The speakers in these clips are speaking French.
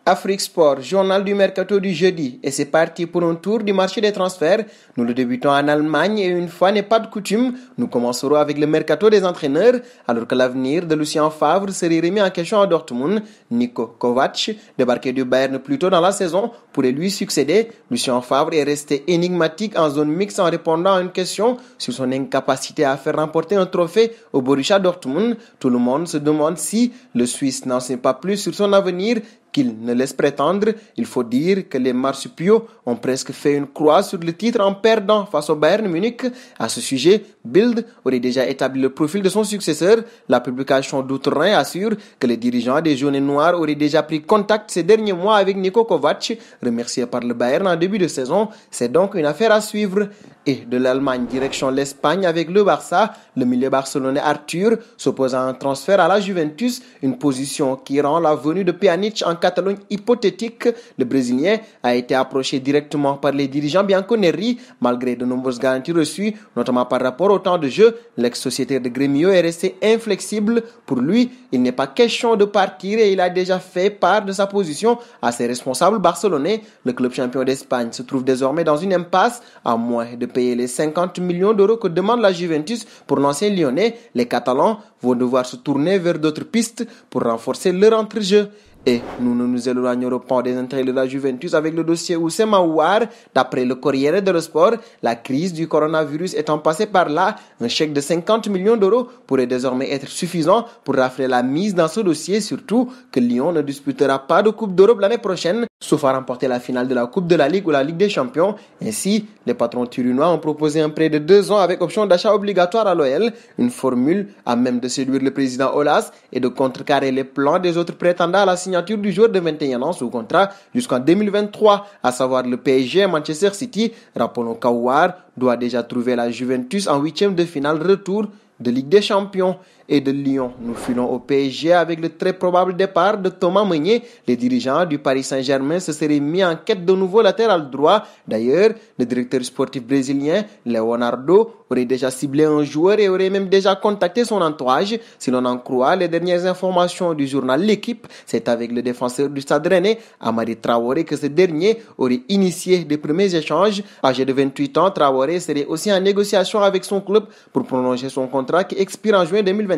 Afrique Sport, journal du mercato du jeudi, et c'est parti pour un tour du marché des transferts. Nous le débutons en Allemagne et une fois n'est pas de coutume, nous commencerons avec le mercato des entraîneurs, alors que l'avenir de Lucien Favre serait remis en question à Dortmund. Niko Kovac, débarqué du Bayern plus tôt dans la saison, pourrait lui succéder. Lucien Favre est resté énigmatique en zone mixte en répondant à une question sur son incapacité à faire remporter un trophée au Borussia Dortmund. Tout le monde se demande si le Suisse n'en sait pas plus sur son avenir qu'il ne laisse prétendre. Il faut dire que les marsupiaux ont presque fait une croix sur le titre en perdant face au Bayern Munich. À ce sujet, Bild aurait déjà établi le profil de son successeur. La publication d'Outre-Rhin assure que les dirigeants des Jaunes et Noirs auraient déjà pris contact ces derniers mois avec Niko Kovac, remercié par le Bayern en début de saison. C'est donc une affaire à suivre. Et de l'Allemagne direction l'Espagne avec le Barça, le milieu barcelonais Arthur s'oppose à un transfert à la Juventus, une position qui rend la venue de Pjanic en Catalogne hypothétique. Le Brésilien a été approché directement par les dirigeants bianconeri, malgré de nombreuses garanties reçues, notamment par rapport au temps de jeu. L'ex-sociétaire de Grêmio est resté inflexible. Pour lui, il n'est pas question de partir et il a déjà fait part de sa position à ses responsables barcelonais. Le club champion d'Espagne se trouve désormais dans une impasse, à moins de payer les 50 millions d'euros que demande la Juventus pour l'ancien lyonnais. Les Catalans vont devoir se tourner vers d'autres pistes pour renforcer leur entrejeu. Et nous ne nous éloignerons pas des intérêts de la Juventus avec le dossier Oussema Aouar. D'après le Corriere dello Sport, la crise du coronavirus étant passée par là, un chèque de 50 millions d'euros pourrait désormais être suffisant pour rafler la mise dans ce dossier, surtout que Lyon ne disputera pas de Coupe d'Europe l'année prochaine, sauf à remporter la finale de la Coupe de la Ligue ou la Ligue des Champions. Ainsi, les patrons turinois ont proposé un prêt de 2 ans avec option d'achat obligatoire à l'OL, une formule à même de séduire le président Aulas et de contrecarrer les plans des autres prétendants à la signature du joueur de 21 ans sous contrat jusqu'en 2023, à savoir le PSG et Manchester City. Rappelons qu'Aouar doit déjà trouver la Juventus en 8e de finale retour de Ligue des Champions. Et de Lyon, nous filons au PSG avec le très probable départ de Thomas Meunier. Les dirigeants du Paris Saint-Germain se seraient mis en quête de nouveau latéral droit. D'ailleurs, le directeur sportif brésilien, Leonardo, aurait déjà ciblé un joueur et aurait même déjà contacté son entourage. Si l'on en croit les dernières informations du journal L'Équipe, c'est avec le défenseur du Stade Rennais, Amari Traoré, que ce dernier aurait initié des premiers échanges. Âgé de 28 ans, Traoré serait aussi en négociation avec son club pour prolonger son contrat qui expire en juin 2021.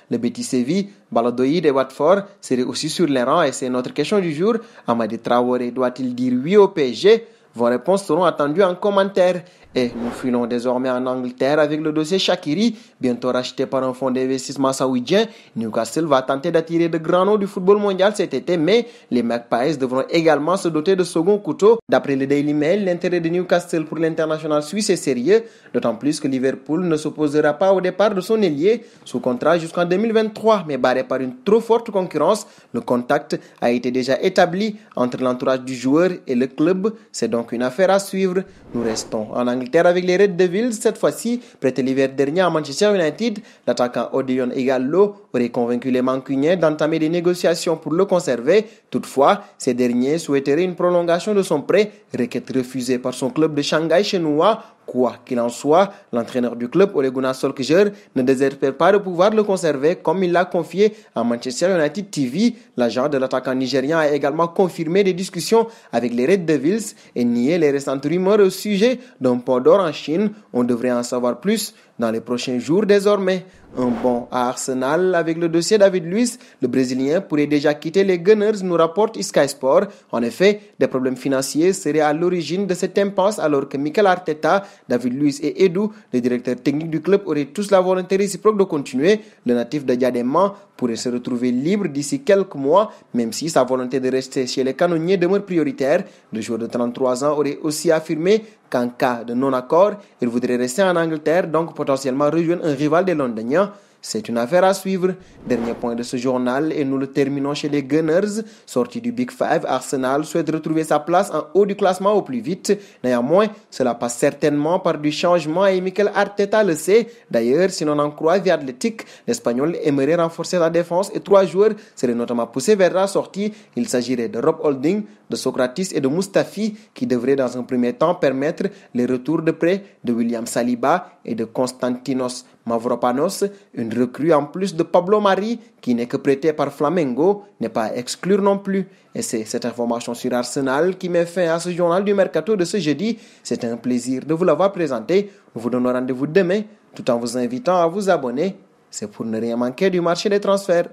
Le Betis Séville, Valladolid et Watford seraient aussi sur les rangs et c'est notre question du jour. Amadi Traoré doit-il dire oui au PSG? Vos réponses seront attendues en commentaire. Et nous filons désormais en Angleterre avec le dossier Shaqiri, bientôt racheté par un fonds d'investissement saoudien. Newcastle va tenter d'attirer de grands noms du football mondial cet été, mais les Magpies devront également se doter de second couteau. D'après le Daily Mail, l'intérêt de Newcastle pour l'international suisse est sérieux, d'autant plus que Liverpool ne s'opposera pas au départ de son ailier, sous contrat jusqu'en 2023, mais barré par une trop forte concurrence. Le contact a été déjà établi entre l'entourage du joueur et le club. C'est donc une affaire à suivre. Nous restons en Angleterre avec les Red Devils, cette fois-ci prêté l'hiver dernier à Manchester United. L'attaquant Odion Ighalo aurait convaincu les Mancuniens d'entamer des négociations pour le conserver. Toutefois, ces derniers souhaiteraient une prolongation de son prêt, requête refusée par son club de Shanghai chinois. Quoi qu'il en soit, l'entraîneur du club, Ole Gunnar Solskjaer, ne désespère pas de pouvoir le conserver comme il l'a confié à Manchester United TV. L'agent de l'attaquant nigérian a également confirmé des discussions avec les Red Devils et nié les récentes rumeurs au sujet d'un port d'or en Chine. On devrait en savoir plus dans les prochains jours désormais. Un bond à Arsenal avec le dossier David Luiz. Le Brésilien pourrait déjà quitter les Gunners, nous rapporte Sky Sport. En effet, des problèmes financiers seraient à l'origine de cette impasse alors que Mikel Arteta, David Luiz et Edu, le directeur technique du club, auraient tous la volonté réciproque de continuer. Le natif de Diadema pourrait se retrouver libre d'ici quelques mois, même si sa volonté de rester chez les canonniers demeure prioritaire. Le joueur de 33 ans aurait aussi affirmé qu'en cas de non-accord, il voudrait rester en Angleterre, donc potentiellement rejoindre un rival des Londoniens. C'est une affaire à suivre. Dernier point de ce journal et nous le terminons chez les Gunners. Sorti du Big Five, Arsenal souhaite retrouver sa place en haut du classement au plus vite. Néanmoins, cela passe certainement par du changement et Mikel Arteta le sait. D'ailleurs, si l'on en croit The Athletic, l'Espagnol aimerait renforcer la défense et 3 joueurs seraient notamment poussés vers la sortie. Il s'agirait de Rob Holding, de Socrates et de Mustafi qui devraient dans un premier temps permettre les retours de prêt de William Saliba et de Konstantinos Mavropanos, une recrue en plus de Pablo Mari, qui n'est que prêté par Flamengo, n'est pas à exclure non plus. Et c'est cette information sur Arsenal qui met fin à ce journal du mercato de ce jeudi. C'est un plaisir de vous l'avoir présenté. Nous vous donnons rendez-vous demain, tout en vous invitant à vous abonner. C'est pour ne rien manquer du marché des transferts.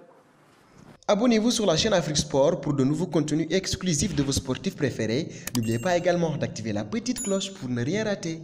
Abonnez-vous sur la chaîne Afrique Sport pour de nouveaux contenus exclusifs de vos sportifs préférés. N'oubliez pas également d'activer la petite cloche pour ne rien rater.